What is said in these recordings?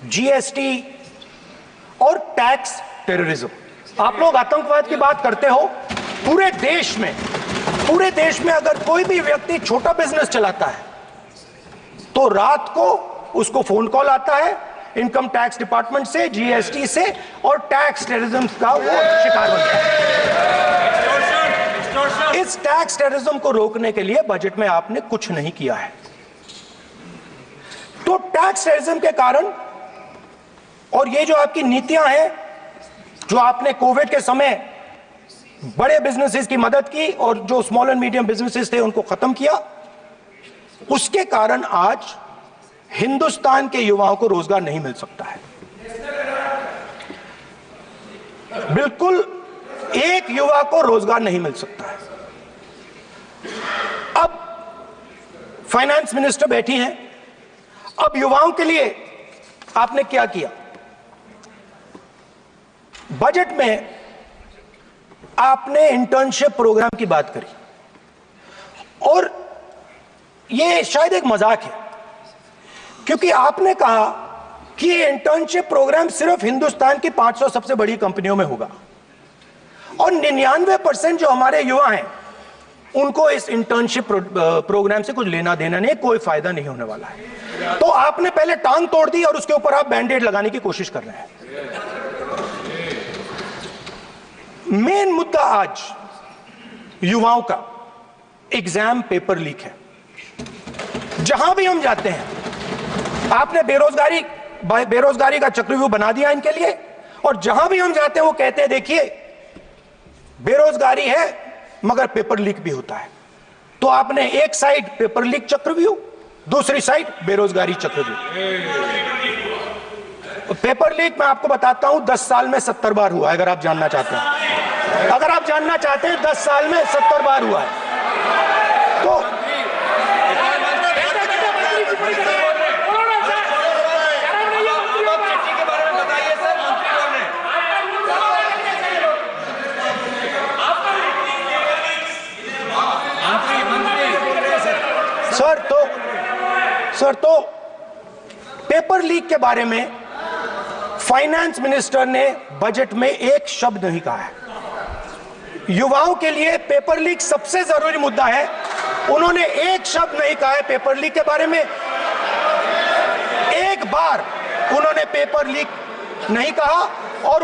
GST और tax terrorism. आप लोग आतंकवाद की बात करते हो। पूरे देश में अगर कोई भी व्यक्ति छोटा बिजनेस चलाता है तो रात को उसको फोन कॉल आता है इनकम टैक्स डिपार्टमेंट से, जीएसटी से, और टैक्स टेररिज्म का वो शिकार बनता है। इस टैक्स टेररिज्म को रोकने के लिए बजट में आपने कुछ नहीं किया है। तो टैक्स टेररिज्म के कारण और ये जो आपकी नीतियां हैं, जो आपने कोविड के समय बड़े बिजनेसेस की मदद की और जो स्मॉल एंड मीडियम बिजनेसेस थे उनको खत्म किया, उसके कारण आज हिंदुस्तान के युवाओं को रोजगार नहीं मिल सकता है। बिल्कुल एक युवा को रोजगार नहीं मिल सकता है। अब फाइनेंस मिनिस्टर बैठी हैं। अब युवाओं के लिए आपने क्या किया? बजट में आपने इंटर्नशिप प्रोग्राम की बात करी और यह शायद एक मजाक है, क्योंकि आपने कहा कि ये इंटर्नशिप प्रोग्राम सिर्फ हिंदुस्तान की 500 सबसे बड़ी कंपनियों में होगा और 99% जो हमारे युवा हैं उनको इस इंटर्नशिप प्रोग्राम से कुछ लेना देना नहीं, कोई फायदा नहीं होने वाला है। तो आपने पहले टांग तोड़ दी और उसके ऊपर आप बैंडेड लगाने की कोशिश कर रहे हैं। मेन मुद्दा आज युवाओं का एग्जाम पेपर लीक है। जहां भी हम जाते हैं आपने बेरोजगारी का चक्रव्यूह बना दिया इनके लिए, और जहां भी हम जाते हैं वो कहते हैं देखिए बेरोजगारी है मगर पेपर लीक भी होता है। तो आपने एक साइड पेपर लीक चक्रव्यूह, दूसरी साइड बेरोजगारी चक्रव्यूह। पेपर लीक मैं आपको बताता हूं 10 साल में 70 बार हुआ है। अगर आप जानना चाहते हैं, 10 साल में 70 बार हुआ है। तो सर तो पेपर लीक के बारे में फाइनेंस मिनिस्टर ने बजट में एक शब्द नहीं कहा है। युवाओं के लिए पेपर लीक सबसे जरूरी मुद्दा है, उन्होंने एक शब्द नहीं कहा है पेपर लीक के बारे में। एक बार उन्होंने पेपर लीक नहीं कहा और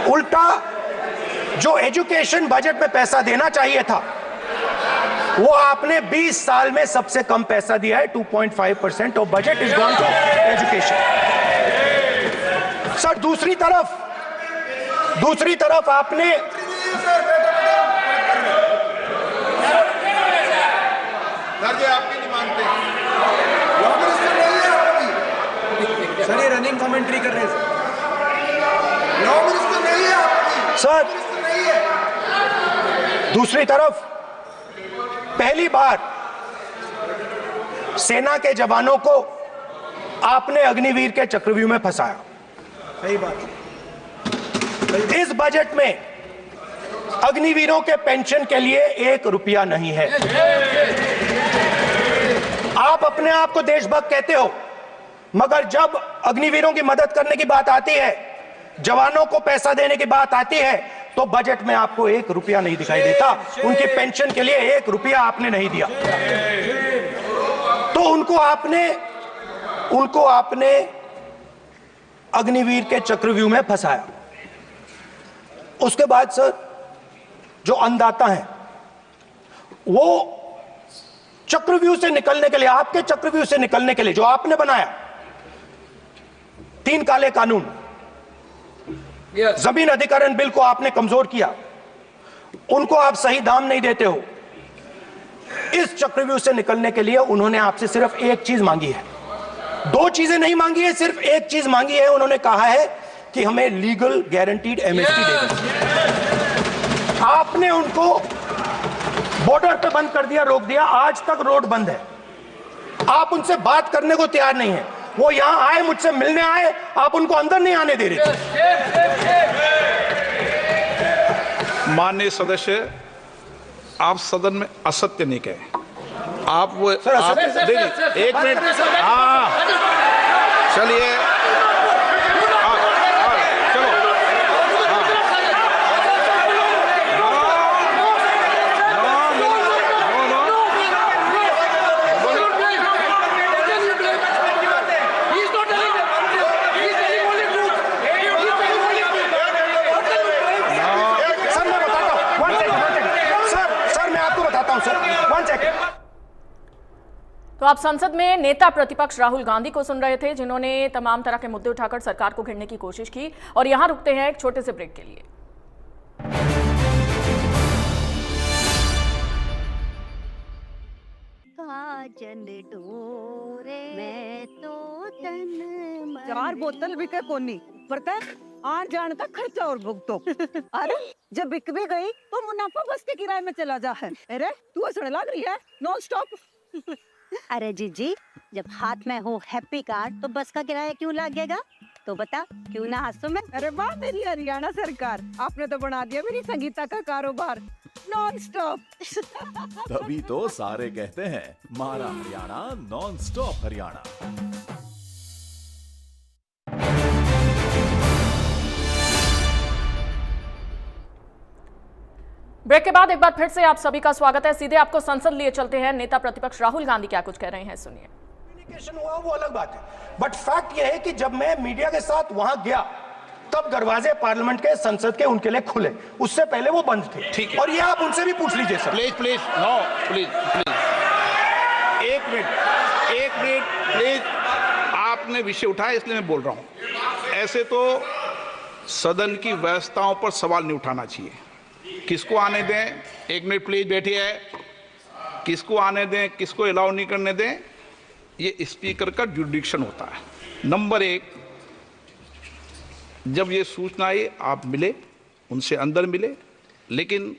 उल्टा जो एजुकेशन बजट में पैसा देना चाहिए था वो आपने 20 साल में सबसे कम पैसा दिया है। 2.5% of budget is gone to education. Sir दूसरी तरफ आपने आपकी नहीं मानते सर, ये रनिंग कमेंट्री कर रहे हैं लॉ मिनिस्टर नहीं है आपकी। सर दूसरी तरफ पहली बार सेना के जवानों को आपने अग्निवीर के चक्रव्यूह में फंसाया। सही बात। इस बजट में अग्निवीरों के पेंशन के लिए 1 रुपया नहीं है। आप अपने आप को देशभक्त कहते हो, मगर जब अग्निवीरों की मदद करने की बात आती है, जवानों को पैसा देने की बात आती है, तो बजट में आपको 1 रुपया नहीं दिखाई देता। उनकी पेंशन के लिए 1 रुपया आपने नहीं दिया। तो उनको आपने अग्निवीर के चक्रव्यूह में फंसाया। उसके बाद सर जो अन्नदाता हैं वो चक्रव्यूह से निकलने के लिए, आपके चक्रव्यूह से निकलने के लिए जो आपने बनाया 3 काले कानून, जमीन अधिग्रहण बिल को आपने कमजोर किया, उनको आप सही दाम नहीं देते हो। इस चक्रव्यूह से निकलने के लिए उन्होंने आपसे सिर्फ एक चीज मांगी है, 2 चीजें नहीं मांगी है, सिर्फ एक चीज मांगी है। उन्होंने कहा है कि हमें लीगल गारंटीड एमएसपी दे दें। आपने उनको बॉर्डर पे बंद कर दिया, रोक दिया। आज तक रोड बंद है। आप उनसे बात करने को तैयार नहीं है। वो यहां आए, मुझसे मिलने आए, आप उनको अंदर नहीं आने दे रहे थे। माननीय सदस्य, आप सदन में असत्य नहीं कहे। आप वो सर, एक मिनट। हाँ चलिए चलो सर मैं बताता हूं, वन सेकंड सर मैं आपको बताता हूं सर, वन सेकंड। तो आप संसद में नेता प्रतिपक्ष राहुल गांधी को सुन रहे थे, जिन्होंने तमाम तरह के मुद्दे उठाकर सरकार को घेरने की कोशिश की। और यहां रुकते हैं एक छोटे से ब्रेक के लिए। चार बोतल बिके कोनी पड़ता है, आठ जाने का खर्चा और भुगतो। अरे जब बिक भी गई तो मुनाफा बस के किराए में चला जा है। अरे तू हंसने लग रही है नॉन स्टॉप। अरे जीजी, जब हाथ में हो हैप्पी कार्ड तो बस का किराया क्यों लगेगा? तो बता, क्यों ना हाथों में। अरे वाह मेरी हरियाणा सरकार, आपने तो बना दिया मेरी संगीता का कारोबार नॉन स्टॉप। तभी तो सारे कहते हैं मारा Haryana non stop Haryana. Break के बाद एक बार फिर से आप सभी का स्वागत है। सीधे आपको संसद लिए चलते हैं। नेता प्रतिपक्ष राहुल गांधी क्या कुछ कह रहे हैं, सुनिए। कम्युनिकेशन हुआ वो अलग बात है, बट फैक्ट ये है कि जब मैं मीडिया के साथ वहां गया तब दरवाजे पार्लियामेंट के, संसद के उनके लिए खुले, उससे पहले वो बंद थे। ठीक है। और ये आप उनसे भी पूछ लीजिए सर। प्लीज नो प्लीज एक मिनट प्लीज, आपने विषय उठाया इसलिए मैं बोल रहा हूं। ऐसे तो सदन की व्यवस्थाओं पर सवाल नहीं उठाना चाहिए। किसको आने दें, एक मिनट प्लीज बैठिए, किसको आने दें किसको अलाउ नहीं करने दें, ये स्पीकर का जुडिक्शन होता है। नंबर एक, जब ये सूचना आई आप मिले, उनसे अंदर मिले, लेकिन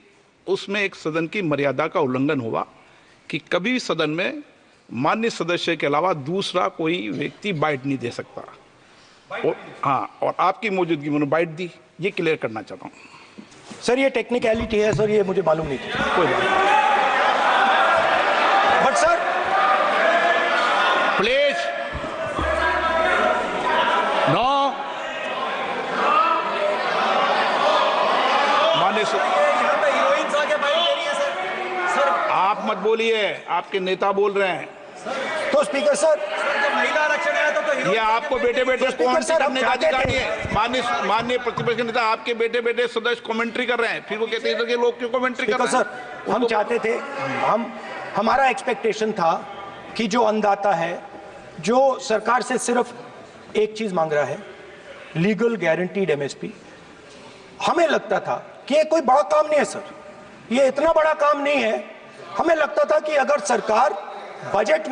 उसमें एक सदन की मर्यादा का उल्लंघन हुआ कि कभी भी सदन में माननीय सदस्य के अलावा दूसरा कोई व्यक्ति बाइट नहीं दे सकता। हाँ, और आपकी मौजूदगी में बाइट दी, ये क्लियर करना चाहता हूँ। सर ये टेक्निकलिटी है सर, ये मुझे मालूम नहीं थी। कोई बात नहीं, बट सर प्लीज नो, माननीय हीरोइंस आके बाइट दे रही है सर। आप मत बोलिए, आपके नेता बोल रहे हैं। तो स्पीकर सर, जब महिला आरक्षण आया था तो ये आपको बेटे बेटे स्पीकर सर, हम करने का चाहते अधिकार थे। नहीं है। माननीय प्रतिपक्ष नेता आपके बेटे बेटे सदस्य कमेंट्री कर रहे हैं, फिर वो कहते हैं कि लोग क्यों कमेंट्री कर स्पीकर रहे हैं। सर, हम चाहते थे, हमारा एक्सपेक्टेशन था कि जो अन्नदाता है, जो सरकार से सिर्फ एक चीज मांग रहा है, लीगल गारंटीड एमएसपी। हमें लगता था कि ये कोई बड़ा काम नहीं है सर, ये इतना बड़ा काम नहीं है। हमें लगता था कि अगर सरकार बजट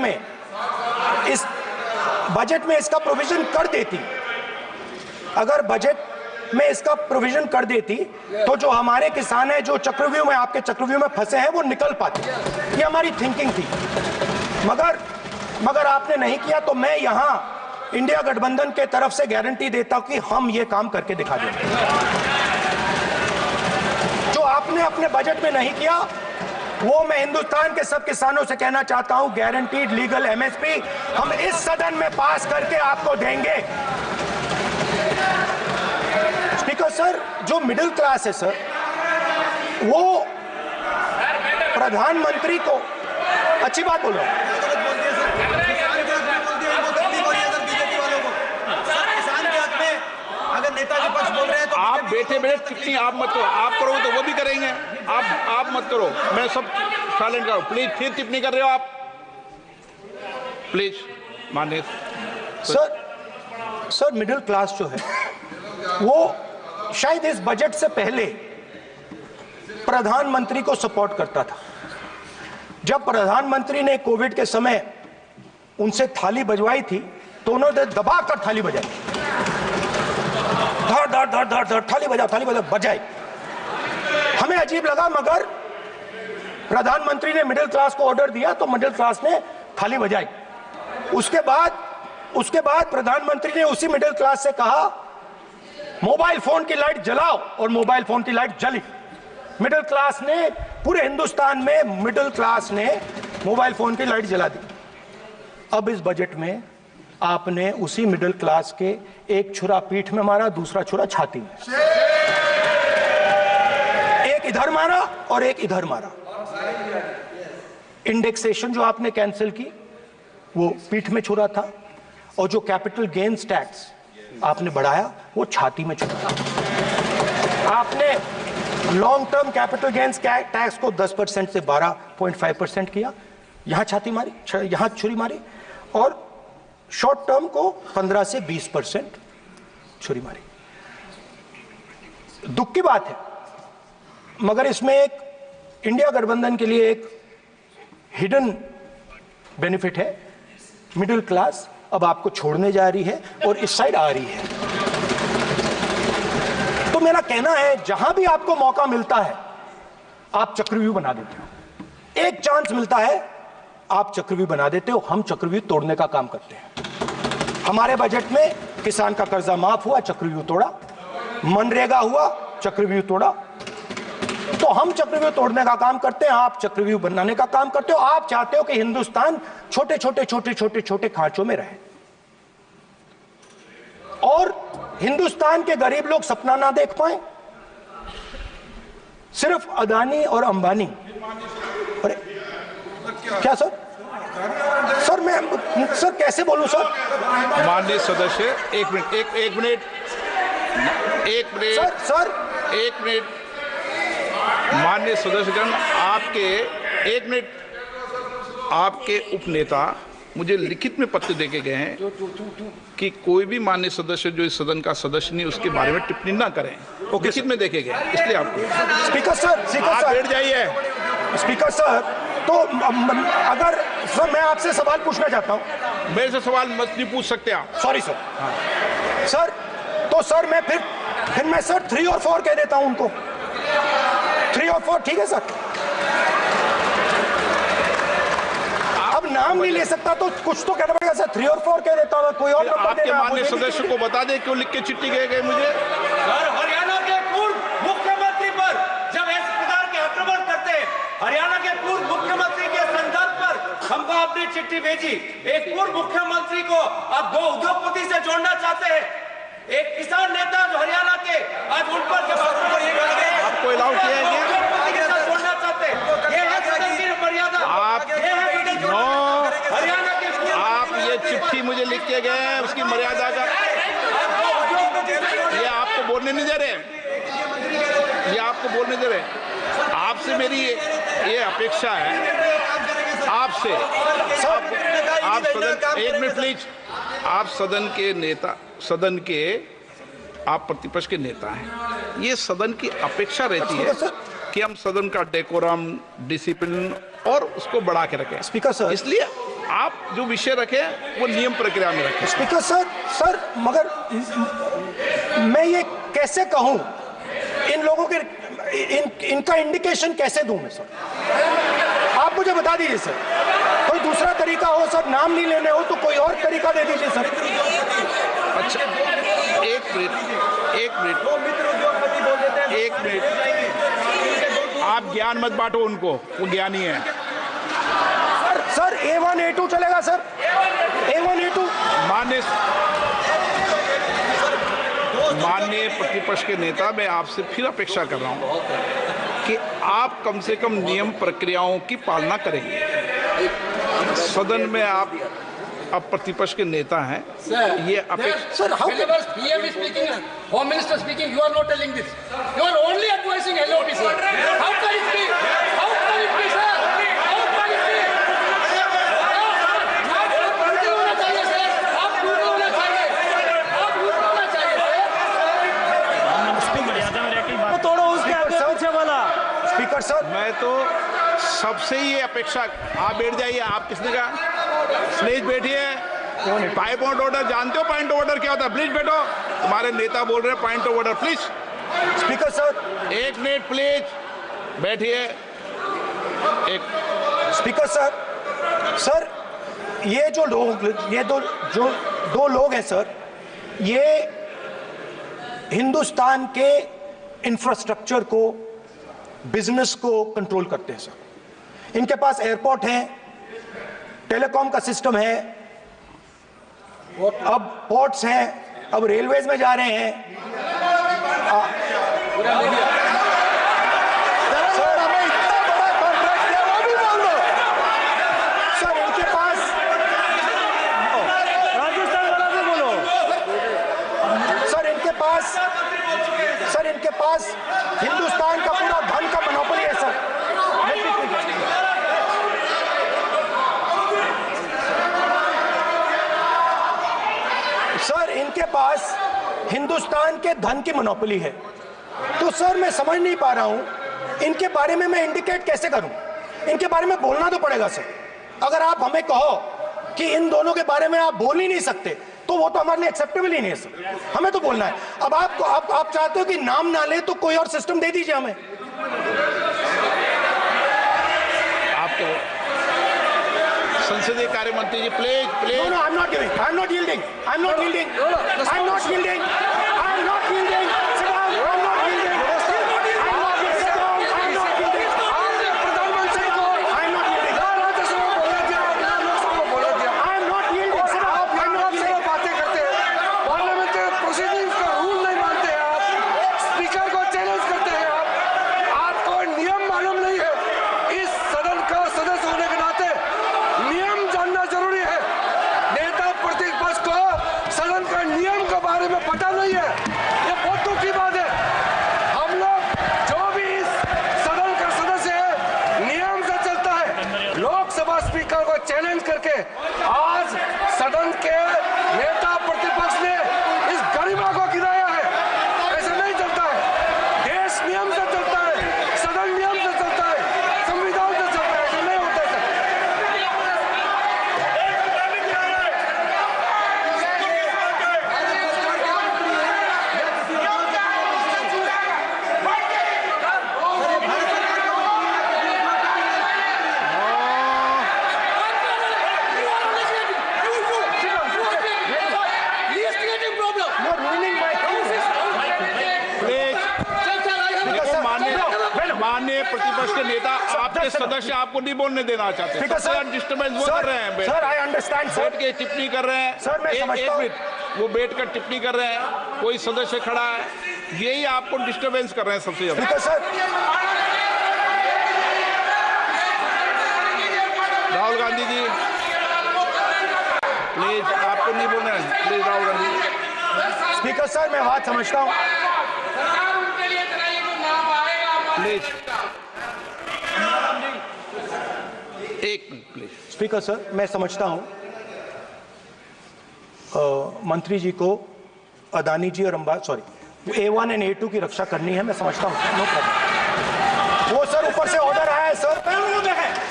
में इसका प्रोविजन कर देती, अगर बजट में इसका प्रोविजन कर देती, तो जो हमारे किसान हैं जो चक्रव्यूह में, आपके चक्रव्यूह में फंसे हैं, वो निकल पाते। ये हमारी थिंकिंग थी, मगर आपने नहीं किया। तो मैं यहां इंडिया गठबंधन के तरफ से गारंटी देता हूं कि हम ये काम करके दिखा देंगे। जो आपने अपने बजट में नहीं किया, वो मैं हिंदुस्तान के सब किसानों से कहना चाहता हूं, गारंटीड लीगल एमएसपी हम इस सदन में पास करके आपको देंगे। स्पीकर सर, जो मिडिल क्लास है सर, वो प्रधानमंत्री को, अच्छी बात बोल रहा हूं, अगर नेताजी पक्ष बोल रहे हैं तो आप बैठे बैठे टिप्पणी आप मत करो, आप करोगे तो वो भी करेंगे। आप मत करो, मैं सब साइलेंट करो प्लीज। फिर टिप्पणी कर रहे हो आप, प्लीज माननीय सर मिडिल क्लास जो है वो शायद इस बजट से पहले प्रधानमंत्री को सपोर्ट करता था। जब प्रधानमंत्री ने कोविड के समय उनसे थाली बजवाई थी, तो उन्होंने दबाकर थाली बजाई, धड़ धड़ धड़ धड़ धड़ थाली बजा बजाई। हमें अजीब लगा, मगर प्रधानमंत्री ने मिडिल क्लास को ऑर्डर दिया तो मिडिल क्लास ने थाली बजाई। उसके बाद प्रधानमंत्री ने उसी मिडिल क्लास से कहा, मोबाइल फोन की लाइट जलाओ, और मोबाइल फोन की लाइट जली। मिडिल क्लास ने, पूरे हिंदुस्तान में मिडिल क्लास ने मोबाइल फोन की लाइट जला दी। अब इस बजट में आपने उसी मिडिल क्लास के एक छुरा पीठ में मारा, दूसरा छुरा छाती में, एक इधर मारा और एक इधर मारा। इंडेक्सेशन जो आपने कैंसिल की वो पीठ में छुरा था, और जो कैपिटल गेन्स टैक्स आपने बढ़ाया वो छाती में छुरा था। आपने long term capital gains tax को 10% से 12.5% किया, यहां छाती मारी, यहां छुरी मारी, और शॉर्ट टर्म को 15 से 20% छुरी मारी। दुख की बात है, मगर इसमें एक इंडिया गठबंधन के लिए एक हिडन बेनिफिट है। मिडिल क्लास अब आपको छोड़ने जा रही है और इस साइड आ रही है। तो मेरा कहना है, जहां भी आपको मौका मिलता है आप चक्रव्यूह बना देते हो। एक चांस मिलता है आप चक्रव्यूह बना देते हो, हम चक्रव्यूह तोड़ने का काम करते हैं। हमारे बजट में किसान का कर्जा माफ हुआ, चक्रव्यूह तोड़ा, मनरेगा हुआ, चक्रव्यूह तोड़ा। तो हम चक्रव्यूह तोड़ने का काम करते हैं, आप चक्रव्यूह बनाने का काम करते हो। आप चाहते हो कि हिंदुस्तान छोटे छोटे छोटे छोटे छोटे खांचों में रहे और हिंदुस्तान के गरीब लोग सपना ना देख पाए। सिर्फ अदानी और अंबानी। अरे क्या सर? सर मैं सर कैसे बोलूं सर? माननीय सदस्य, एक मिनट सर एक मिनट माननीय सदस्यगण, आपके उपनेता मुझे लिखित में पत्र देके गए हैं कि कोई भी माननीय सदस्य जो इस सदन का सदस्य नहीं उसके बारे में टिप्पणी ना करें। लिखित में देखे गए, इसलिए आपको। स्पीकर सर आप बैठ जाइए। स्पीकर सर, तो अगर सर मैं आपसे सवाल पूछना चाहता हूं। मेरे से सवाल मत नहीं पूछ सकते आप। Sorry sir. हाँ। सर तो सर मैं फिर मैं सर 3 और 4 कह देता हूं उनको। 3 और 4 ठीक है सर? अब नाम नहीं ले सकता तो कुछ तो कहना पड़ेगा सर। 3 और 4 कह देता हूं, कोई और नंबर आपके देना। माननीय सदस्य को बता दें क्यों लिख के चिट्ठी गए मुझे। सर, हरियाणा के पूर्व मुख्यमंत्री पर जब इस प्रकार के आक्रमण करते हैं, हरियाणा के पूर्व मुख्यमंत्री के संदर्भ पर हमको आपने चिट्ठी भेजी। एक पूर्व मुख्यमंत्री को आप 2 उद्योगपति से जोड़ना चाहते हैं, एक किसान नेता जो हरियाणा के, आज उन पर जब आपको अलाउ किया है उद्योगपति के साथ जोड़ना चाहते हैं, ये है सदन की मर्यादा। आप हरियाणा के आप ये चिट्ठी मुझे लिख के गए हैं, उसकी मर्यादा का ये आपको बोलने नहीं दे रहे, ये आपको बोलने दे रहे। आपसे मेरी ये अपेक्षा है, आपसे आप सदन, एक मिनट प्लीज, आप सदन के नेता, सदन के आप प्रतिपक्ष के नेता हैं। ये सदन की अपेक्षा रहती है कि हम सदन का डेकोरम, डिसिप्लिन और उसको बढ़ा के रखें। स्पीकर सर, इसलिए आप जो विषय रखें वो नियम प्रक्रिया में रखें। स्पीकर सर मगर मैं ये कैसे कहूं, इन लोगों के इनका इंडिकेशन कैसे दूं मैं सर? आप मुझे बता दीजिए सर, कोई दूसरा तरीका हो सर, नाम नहीं लेने हो तो कोई और तरीका दे दीजिए सर। अच्छा एक मिनट आप ज्ञान मत बांटो उनको, वो ज्ञानी है। सर A1 A2 चलेगा सर? A1 A2 माननीय प्रतिपक्ष के नेता, मैं आपसे फिर अपेक्षा कर रहा हूं कि आप कम से कम नियम प्रक्रियाओं की पालना करेंगे। सदन में आप अब प्रतिपक्ष के नेता हैं, ये अपेक्षा। Sir PM is speaking, Home Minister speaking, you are not telling this. You are only advising LOP, sir. How can it be? How can it be, sir? How can it be? आप झूठ होना चाहिए sir, आप झूठ होना चाहिए, आप झूठ होना चाहिए सर। तोड़ो उसके आगे पीछे वाला। स्पीकर सर, मैं तो सबसे ये अपेक्षा, आप बैठ जाइए। आप किसने कहा? प्लीज बैठिए। पॉइंट ऑफ ऑर्डर जानते हो? पॉइंट ऑफ ऑर्डर क्या होता है? प्लीज बैठो। तुम्हारे नेता बोल रहे हैं point of order, please. Speaker sir, एक मिनट प्लीज बैठिए। एक स्पीकर सर ये जो लोग, ये दो लोग हैं सर, ये हिंदुस्तान के इंफ्रास्ट्रक्चर को, बिजनेस को कंट्रोल करते हैं सर। इनके पास एयरपोर्ट है, टेलीकॉम का सिस्टम है, अब पोर्ट्स हैं, अब रेलवेज में जा रहे हैं। सर हमें इतना बड़ा कॉन्ट्रैक्ट दिया वो भी बोल दो। सर इनके पास राजस्थान वाला भी बोलो। सर इनके पास हिंदुस्तान का पूरा धन का मोनोपोली है सर। सर इनके पास हिंदुस्तान के धन की मोनोपोली है। तो सर मैं समझ नहीं पा रहा हूं इनके बारे में मैं इंडिकेट कैसे करूं। इनके बारे में बोलना तो पड़ेगा सर। अगर आप हमें कहो कि इन दोनों के बारे में आप बोल ही नहीं सकते तो वो तो हमारे लिए एक्सेप्टेबल ही नहीं है सर। हमें तो बोलना है। अब आप चाहते हो कि नाम ना ले तो कोई और सिस्टम दे दीजिए हमें। आपको संसदीय कार्य मंत्री ji please please. No, I'm not giving. I'm not yielding. I'm not yielding. I'm not yielding. I'm not yielding. Sit down. I'm not yielding. I'm not yielding. Sit down. I'm not yielding. आपने प्रधानमंत्री को I'm not yielding. Rajya Sabha में बोला दिया, आपने लोकसभा में बोला दिया। I'm not yielding. Sit down. आप I'm not आपसे yielding. बातें करते हैं, पार्लियामेंट्री प्रोसीडिंग्स का रूल नहीं मानते हैं आप, स्पीकर को चैलेंज करते हैं आपको नियम मालूम नहीं है। इस सदन का सदस्य होने के नाते नियम जानना जरूरी है। नेता प्रतिपक्ष को सदन का नियम के बारे में पता नहीं है, ये बहुत दुख की बात है। हम लोग जो भी इस सदन का सदस्य है नियम से चलता है। लोकसभा स्पीकर को चैलेंज करके आज सदन के नेता प्रतिपक्ष ने इस गरिमा को गिराया है। ऐसा नहीं चलता है। देश नियम से चलता है, सदन नियम से चलता है, संविधान से चलता है। ऐसा नहीं होता है sir. You're ruining my please देखो माननीय प्रतिपक्ष के नेता आपके सदस्य आपको नहीं बोलने देना चाहते। Speaker, सबसे sir. डिस्टर्बेंस वो कर रहे हैं Sir, I understand, sir. बैठ के टिप्पणी कर रहे हैं। Sir, मैं समझता हूं। मिनट वो बैठ कर टिप्पणी कर रहे हैं, कोई सदस्य खड़ा है, यही आपको डिस्टर्बेंस कर रहे हैं सबसे ज्यादा। Speaker, sir. Rahul Gandhi ji please, आपको नहीं बोलना है, please Rahul Gandhi. Speaker sir मैं बात समझता हूं। प्लीज एक मिनट प्लीज। स्पीकर सर मैं समझता हूं मंत्री जी को अदानी जी और A1 एंड A2 की रक्षा करनी है, मैं समझता हूं। No problem. वो सर ऊपर से ऑर्डर आया है सर।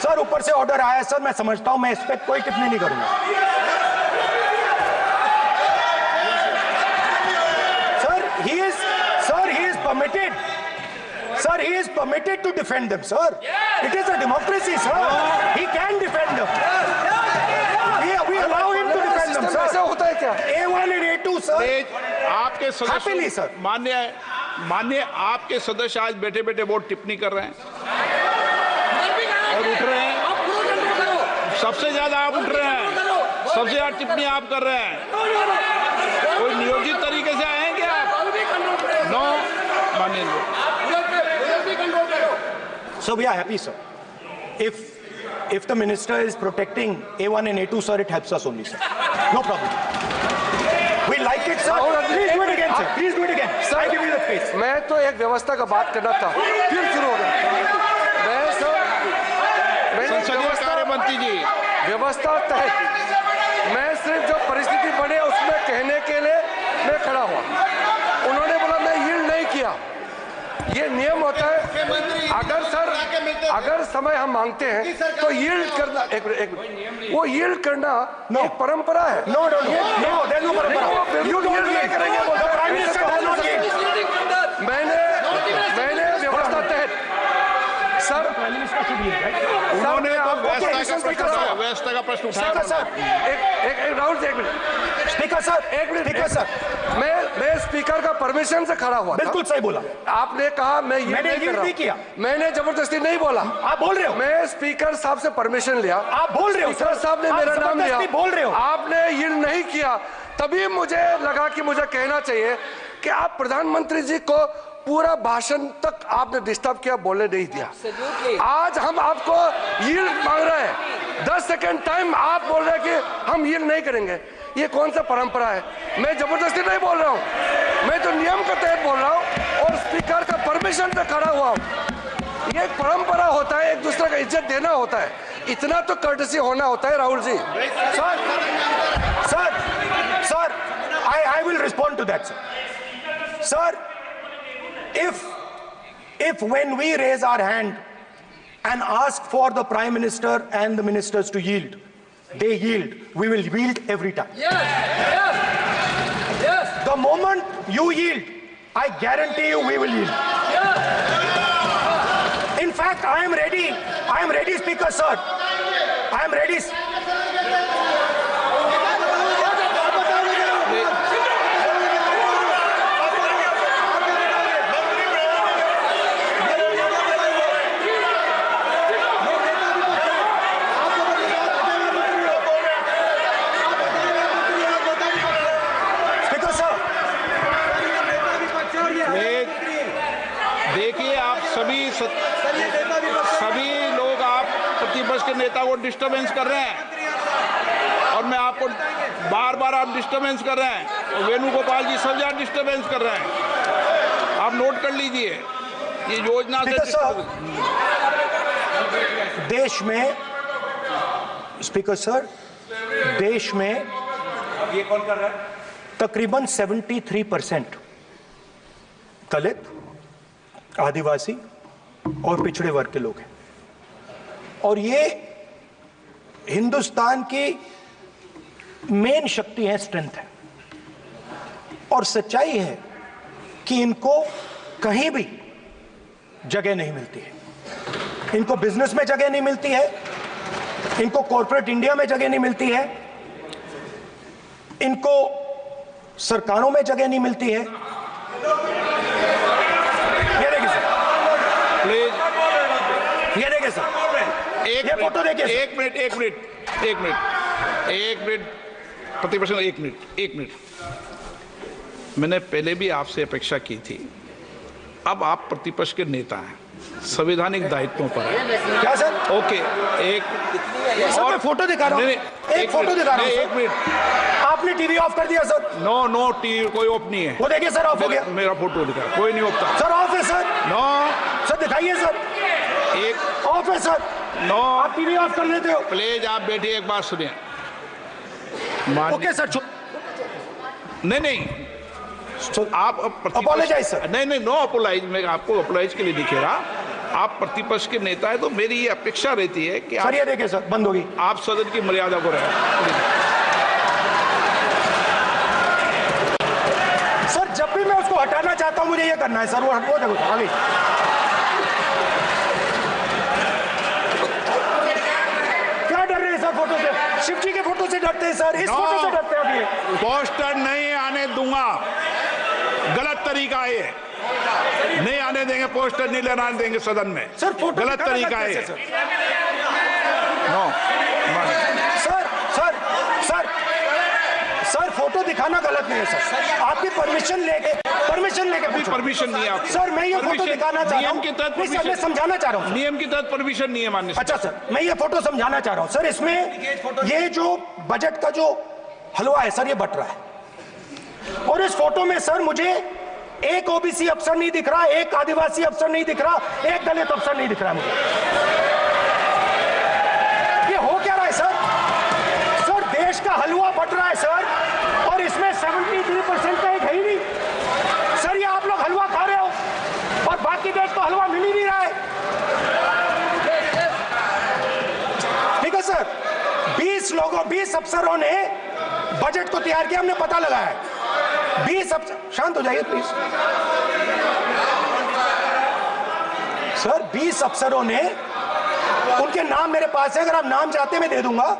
सर ऊपर से ऑर्डर आया है सर, मैं समझता हूं। मैं इस पर कोई टिप्पणी नहीं करूंगा। Sir he is permitted. Sir, he is permitted to defend them, sir. It is a democracy, sir. He can defend them. We allow him to defend them, sir. ऐसा होता है क्या? A1 and A2, sir. Please आपके Happily, सदस्य sir. मान्य आपके सदस्य आज बैठे बैठे बहुत टिप्पणी कर रहे हैं और उठ रहे हैं। सबसे ज्यादा आप उठ रहे हैं, सबसे ज्यादा टिप्पणी आप कर रहे हैं। कोई नियोजित तरीके से आए हैं क्या आप? नो मानिए। So we are happy, sir. If the minister is protecting A1 and A2, sir, it helps us only, sir. No problem. We like it, sir. Please do it again, sir. Please do it again. Sir, I give you the space. मैं तो एक व्यवस्था का बात करना था, फिर शुरू हो गया। संसदीय कार्य मंत्री जी व्यवस्था तहत मैं सिर्फ जो परिस्थिति बने उसमें कहने के लिए मैं खड़ा हुआ। उन्होंने बोला मैं यील्ड नहीं किया। ये नियम होता है। अगर समय हम मांगते हैं तो यील्ड करना एक मिनट वो यील्ड करना एक परंपरा है। No, there's no parampara. You don't नहीं करेंगे The Prime Minister does not yield. मैंने व्यवस्था तहत सर उन्होंने तो फैसला स्पीकर साहब, व्यवस्था का प्रश्न स्पीकर सर, एक राहुल जी, एक मिनट, स्पीकर सर, एक मिनट, स्पीकर सर, मैं स्पीकर का परमिशन से खड़ा हुआ था। बिल्कुल सही बोला आपने कहा मैं ये मैंने नहीं कर yield रहा नहीं किया। मैंने जबरदस्ती नहीं बोला, आप बोल रहे हो, मैं स्पीकर साहब से परमिशन लिया, आप बोल रहे हो स्पीकर सर, साहब ने आप मेरा नाम लिया, जबरदस्ती बोल रहे हो। आपने ये नहीं किया, तभी मुझे लगा कि मुझे कहना चाहिए कि आप प्रधानमंत्री जी को पूरा भाषण तक आपने डिस्टर्ब किया, बोलने नहीं दिया। आज हम आपको यील्ड मांग रहे हैं, 10 सेकंड टाइम आप बोल रहे हैं कि हम यील्ड नहीं करेंगे। ये कौन सा परंपरा है? मैं जबरदस्ती नहीं बोल रहा हूँ, मैं तो नियम के तहत बोल रहा हूँ और स्पीकर का परमिशन पे खड़ा हुआ हूँ। ये एक परंपरा होता है, एक दूसरे का इज्जत देना होता है, इतना तो कर्टसी होना होता है। Rahul ji, sir, I will respond to that, sir. Sir, if when we raise our hand and ask for the Prime Minister and the ministers to yield, they yield, we will yield every time. Yes. The moment you yield, I guarantee you we will yield. In fact, I am ready, Speaker, sir. I am ready. देखिए, आप सभी लोग आप प्रतिपक्ष के नेता को disturbance कर रहे हैं और मैं आपको बार आप डिस्टर्बेंस कर रहे हैं और वेणुगोपाल जी सब जगह डिस्टर्बेंस कर रहे हैं। आप नोट कर लीजिए, ये योजना से देश में, स्पीकर सर, देश में ये कौन कर रहा है? तकरीबन 73% दलित, आदिवासी और पिछड़े वर्ग के लोग हैं और ये हिंदुस्तान की मेन शक्ति है, स्ट्रेंथ है। और सच्चाई है कि इनको कहीं भी जगह नहीं मिलती है, इनको बिजनेस में जगह नहीं मिलती है, इनको कॉर्पोरेट इंडिया में जगह नहीं मिलती है, इनको सरकारों में जगह नहीं मिलती है। ये देखिए सर, ये फोटो देखिए। एक मिनट प्रतिपक्ष, एक मिनट। मैंने पहले भी आपसे अपेक्षा की थी, अब आप प्रतिपक्ष के नेता हैं, संवैधानिक दायित्वों पर है। क्या सर? ओके, सर मैं फोटो दिखा रहा हूँ, एक फोटो दिखा रहा हूँ। एक मिनट, आपने टीवी ऑफ कर दिया सर? नो टीवी कोई ऑफ नहीं है। वो देखिए सर, ऑफ हो गया। मेरा फोटो दिखा, कोई नहीं ऑफ था सर। ऑफ है सर? नो सर दिखाइए सर, एक ऑफ है सर। नो, आप टीवी ऑफ कर लेते हो? प्लीज आप बैठिए, एक बात सुनिए। ओके सर, नहीं, आप अपोलोजाइज सर। नहीं, नो अपोलाइज, मैं आपको अपोलाइज के लिए नहीं कह रहा। आप प्रतिपक्ष के नेता है तो मेरी ये अपेक्षा रहती है कि सर ये देखिए सर, बंद होगी। आप सदन की मर्यादा को रखें। सर जब भी मैं उसको हटाना चाहता हूं मुझे ये करना है सर, वो देखो सर, आगे। क्या डर रहे हैं सर फोटो से? शिव जी के फोटो से डरते हैं सर, इस फोटो से डरते हैं अभी। पोस्टर नहीं आने दूंगा, गलत तरीका है, नहीं आने देंगे, पोस्टर नहीं लेना देंगे सदन में। सर फोटो गलत तरीका है। सर फोटो दिखाना गलत नहीं है सर, आपकी परमिशन लेके परमिशन नहीं है आपको। सर मैं ये फोटो दिखाना चाह रहा हूँ, नियम के तहत मैं समझाना चाह रहा हूँ। नियम के तहत परमिशन नहीं है माननीय। अच्छा सर, मैं ये फोटो समझाना चाह रहा हूँ सर। इसमें ये जो बजट का जो हलवा है सर, ये बट रहा है और इस फोटो में सर मुझे एक ओबीसी अफसर नहीं दिख रहा, एक आदिवासी अफसर नहीं दिख रहा, एक दलित अफसर नहीं दिख रहा मुझे। ये हो क्या रहा है सर? सर देश का हलवा बट रहा है सर और इसमें 73% का एक है ही नहीं सर। ये आप लोग हलवा खा रहे हो और बाकी देश को हलवा मिल ही नहीं रहा है। ठीक है सर, 20 अफसरों ने बजट को तैयार किया, हमने पता लगाया है। 20 अफसर, शांत हो जाइए प्लीज सर। 20 अफसरों ने उनके नाम मेरे पास है, अगर आप नाम चाहते मैं दे दूंगा।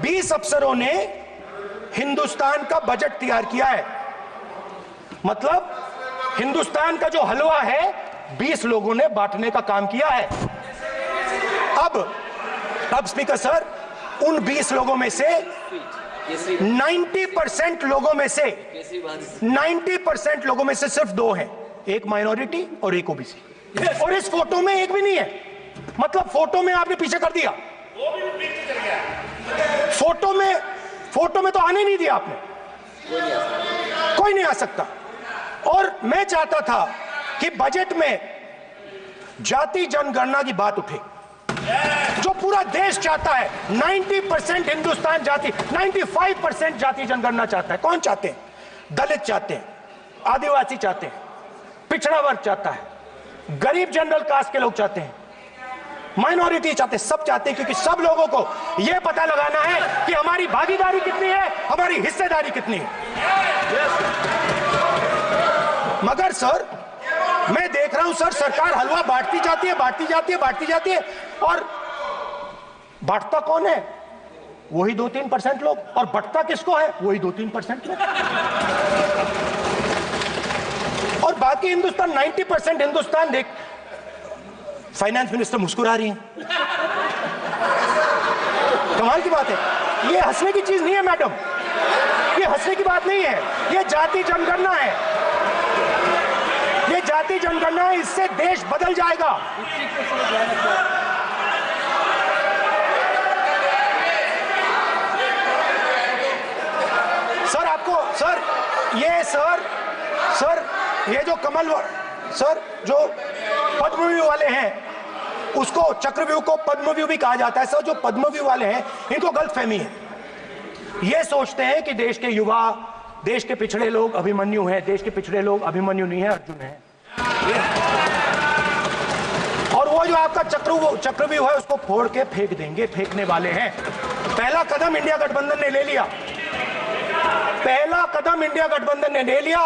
20 अफसरों ने हिंदुस्तान का बजट तैयार किया है। मतलब हिंदुस्तान का जो हलवा है 20 लोगों ने बांटने का काम किया है। अब स्पीकर सर, उन 20 लोगों में से 90% लोगों में से 90% लोगों में से सिर्फ 2 हैं, एक माइनॉरिटी और एक ओबीसी। और इस फोटो में एक भी नहीं है। मतलब फोटो में आपने पीछे कर दिया, फोटो में तो आने नहीं दिया आपने, कोई नहीं आ सकता। और मैं चाहता था कि बजट में जाति जनगणना की बात उठे, जो पूरा देश चाहता है। 90% हिंदुस्तान जाति, 95% जाति जनगणना चाहता है। कौन चाहते हैं? दलित चाहते हैं, आदिवासी चाहते हैं, पिछड़ा वर्ग चाहता है, गरीब जनरल कास्ट के लोग चाहते हैं, माइनॉरिटी चाहते हैं, सब चाहते हैं, क्योंकि सब लोगों को यह पता लगाना है कि हमारी भागीदारी कितनी है, हमारी हिस्सेदारी कितनी है। मगर सर, मैं देख रहा हूं सर, सरकार हलवा बांटती जाती है, और बांटता कौन है? वही 2-3% लोग, और बंटता किसको है? वही 2-3% लोग। और बाकी हिंदुस्तान, 90% हिंदुस्तान देख। फाइनेंस मिनिस्टर मुस्कुरा रही हैं। कमाल की बात है। ये हंसने की चीज नहीं है मैडम, ये हंसने की बात नहीं है, ये जाति जनगणना है, ये जाति जनगणना है। इससे देश बदल जाएगा। सर आपको सर ये जो जो पद्मव्यूह वाले हैं, उसको चक्रव्यूह को पद्मव्यूह भी कहा जाता है। सर जो पद्मव्यूह वाले हैं, इनको गलतफहमी है। ये सोचते हैं कि देश के युवा, देश के पिछड़े लोग अभिमन्यु हैं। देश के पिछड़े लोग अभिमन्यु नहीं है, अर्जुन है। और वो जो आपका चक्रव्यूह है, उसको फोड़ के फेंक देंगे, फेंकने वाले हैं। पहला कदम इंडिया गठबंधन ने ले लिया, पहला कदम इंडिया गठबंधन ने ले लिया।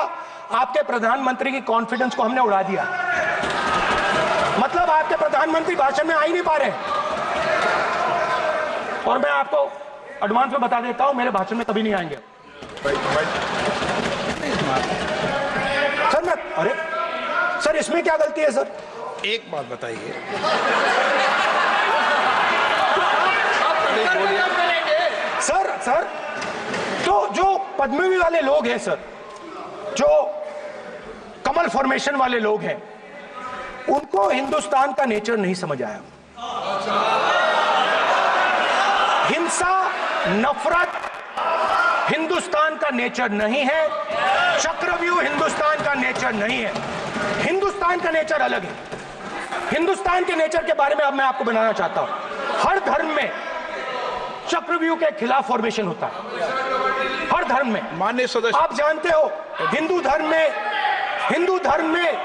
आपके प्रधानमंत्री की कॉन्फिडेंस को हमने उड़ा दिया। मतलब आपके प्रधानमंत्री भाषण में आ ही नहीं पा रहे। और मैं आपको एडवांस में बता देता हूं, मेरे भाषण में कभी नहीं आएंगे सर। अरे सर, इसमें क्या गलती है सर? एक बात बताइए, सर तो जो पद्मव्यूह वाले लोग हैं सर, जो कमल फॉर्मेशन वाले लोग हैं, उनको हिंदुस्तान का नेचर नहीं समझ आया। हिंसा, नफरत हिंदुस्तान का नेचर नहीं है। चक्रव्यूह हिंदुस्तान का नेचर नहीं है। हिंदुस्तान का नेचर अलग है। हिंदुस्तान के नेचर के बारे में अब मैं आपको बनाना चाहता हूं। हर धर्म में चक्रव्यूह के खिलाफ फॉर्मेशन होता है, हर धर्म में। माननीय सदस्य, आप जानते हो हिंदू धर्म में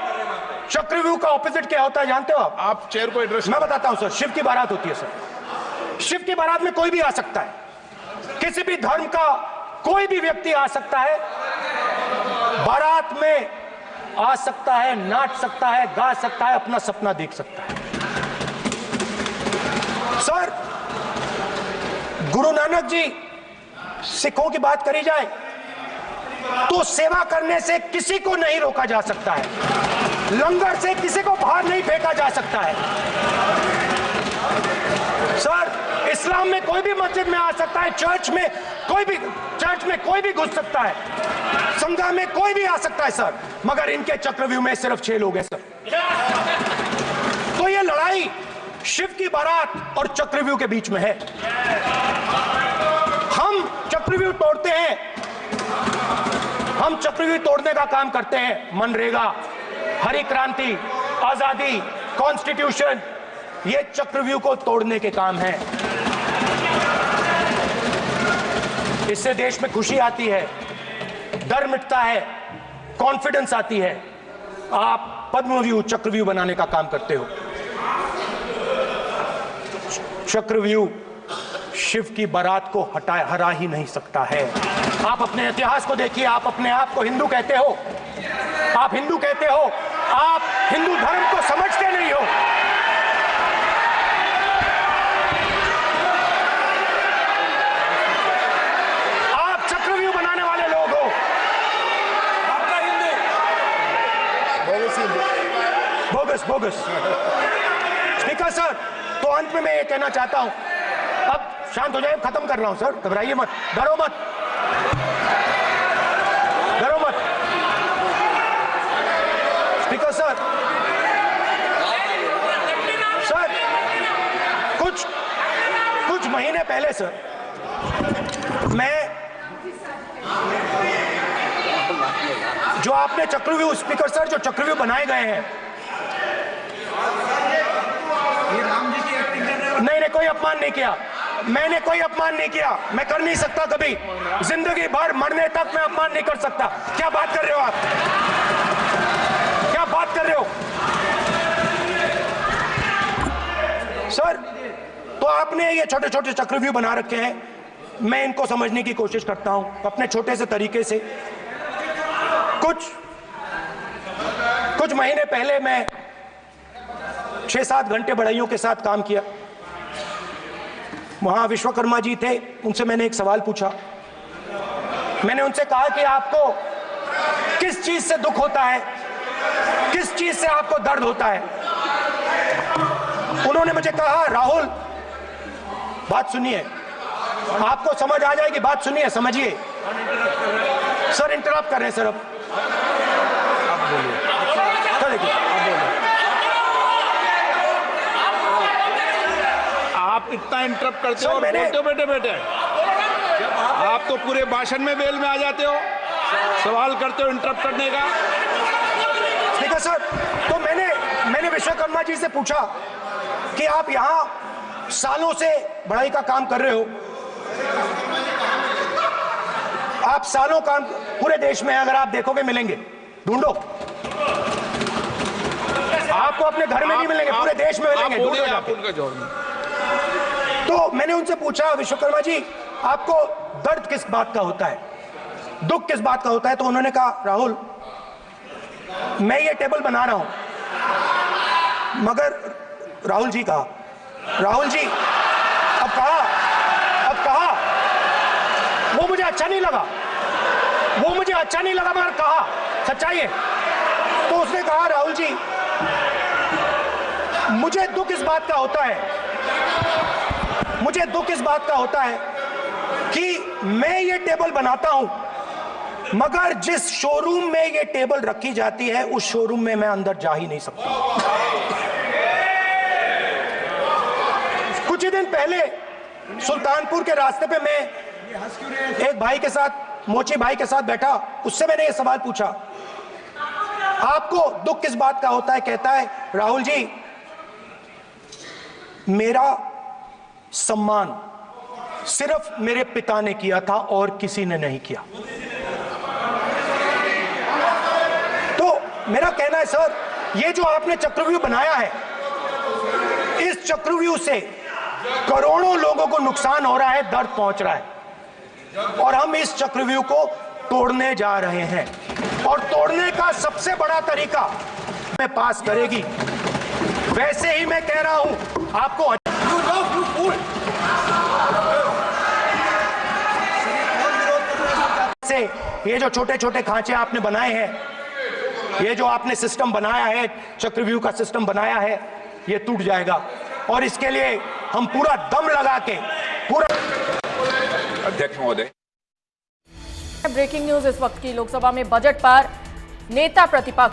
चक्रव्यूह का ऑपोजिट क्या होता है, जानते हो आप चेयर को एड्रेस। मैं बताता हूं सर। शिव की बारात होती है सर। शिव की बारात में कोई भी आ सकता है, किसी भी धर्म का कोई भी व्यक्ति आ सकता है, बारात में आ सकता है, नाच सकता है, गा सकता है, अपना सपना देख सकता है। सर गुरु नानक जी, सिखों की बात करी जाए तो सेवा करने से किसी को नहीं रोका जा सकता है, लंगर से किसी को बाहर नहीं फेंका जा सकता है। सर इस्लाम में कोई भी मस्जिद में आ सकता है, चर्च में कोई भी घुस सकता है, संघा में कोई भी आ सकता है सर, मगर इनके चक्रव्यूह में सिर्फ 6 लोग हैं सर। तो ये लड़ाई शिव की बारात और चक्रव्यूह के बीच में है। हम चक्रव्यूह तोड़ते हैं, हम चक्रव्यूह तोड़ने का काम करते हैं। मनरेगा, हरी क्रांति, आजादी, कॉन्स्टिट्यूशन, ये चक्रव्यूह को तोड़ने के काम हैं। इससे देश में खुशी आती है, डर मिटता है, कॉन्फिडेंस आती है। आप पद्मव्यूह चक्रव्यूह बनाने का काम करते हो। चक्रव्यूह शिव की बारात को हरा ही नहीं सकता है। आप अपने इतिहास को देखिए, आप अपने आप को हिंदू कहते हो, आप हिंदू कहते हो, आप हिंदू धर्म को समझते नहीं हो। Bogus bogus. स्पीकर सर, तो अंत में मैं ये कहना चाहता हूं, अब शांत हो जाए, खत्म कर रहा हूं सर, घबराइए मत, डरो मत, डरो मत। स्पीकर सर, सर कुछ महीने पहले सर, मैं जो आपने चक्रव्यूह, स्पीकर सर, जो चक्रव्यूह बनाए गए हैं, नहीं, कोई अपमान नहीं किया, मैंने कोई अपमान नहीं किया, मैं कर नहीं सकता कभी, जिंदगी भर मरने तक मैं अपमान नहीं कर सकता। क्या बात कर रहे हो आप, क्या बात कर रहे हो सर? तो आपने ये छोटे छोटे चक्रव्यूह बना रखे हैं, मैं इनको समझने की कोशिश करता हूं अपने छोटे से तरीके से। कुछ महीने पहले मैं 6-7 घंटे बढ़इयों के साथ काम किया। वहां विश्वकर्मा जी थे, उनसे मैंने एक सवाल पूछा। मैंने उनसे कहा कि आपको किस चीज से दुख होता है, किस चीज से आपको दर्द होता है? उन्होंने मुझे कहा, राहुल बात सुनिए, आपको समझ आ जाएगी, बात सुनिए, समझिए। सर इंटरप्ट कर रहे हैं सर, अब बोलिए, देखिए आप इतना इंटरप्ट करते हो और मैंने- बोलते हो बेटे बेटे, आप तो पूरे भाषण में बेल में आ जाते हो, सवाल करते हो इंटरप्ट करने का। ठीक है सर, तो मैंने विश्वकर्मा जी से पूछा कि आप यहां सालों से बढ़ई का काम कर रहे हो, आप सालों काम पूरे देश में अगर आप देखोगे मिलेंगे, ढूंढो, आपको अपने घर में नहीं मिलेंगे, पूरे देश में मिलेंगे, ढूंढो जाके। उनका जवाब। तो मैंने उनसे पूछा, विश्वकर्मा जी आपको दर्द किस बात का होता है, दुख किस बात का होता है? तो उन्होंने कहा, राहुल मैं ये टेबल बना रहा हूं, मगर राहुल जी कहा, राहुल जी अब कहा वो मुझे अच्छा नहीं लगा, मगर कहा सच्चाई है। तो उसने कहा, राहुल जी मुझे दुख इस बात का होता है, कि मैं ये टेबल बनाता हूं, मगर जिस शोरूम में ये टेबल रखी जाती है उस शोरूम में मैं अंदर जा ही नहीं सकता। कुछ ही दिन पहले सुल्तानपुर के रास्ते पे मैं एक भाई के साथ, मोची भाई के साथ बैठा, उससे मैंने ये सवाल पूछा, आपको दुख किस बात का होता है? कहता है, राहुल जी मेरा सम्मान सिर्फ मेरे पिता ने किया था और किसी ने नहीं किया। तो मेरा कहना है सर, ये जो आपने चक्रव्यूह बनाया है, इस चक्रव्यूह से करोड़ों लोगों को नुकसान हो रहा है, दर्द पहुंच रहा है, और हम इस चक्रव्यूह को तोड़ने जा रहे हैं, और तोड़ने का सबसे बड़ा तरीका मैं पास करेगी। वैसे ही मैं कह रहा हूं आपको, से ये जो छोटे छोटे खांचे आपने बनाए हैं, ये जो आपने सिस्टम बनाया है, चक्रव्यूह का सिस्टम बनाया है, ये टूट जाएगा, और इसके लिए हम पूरा दम लगा के अध्यक्ष महोदय। ब्रेकिंग न्यूज इस वक्त की लोकसभा में बजट पर नेता प्रतिपक्ष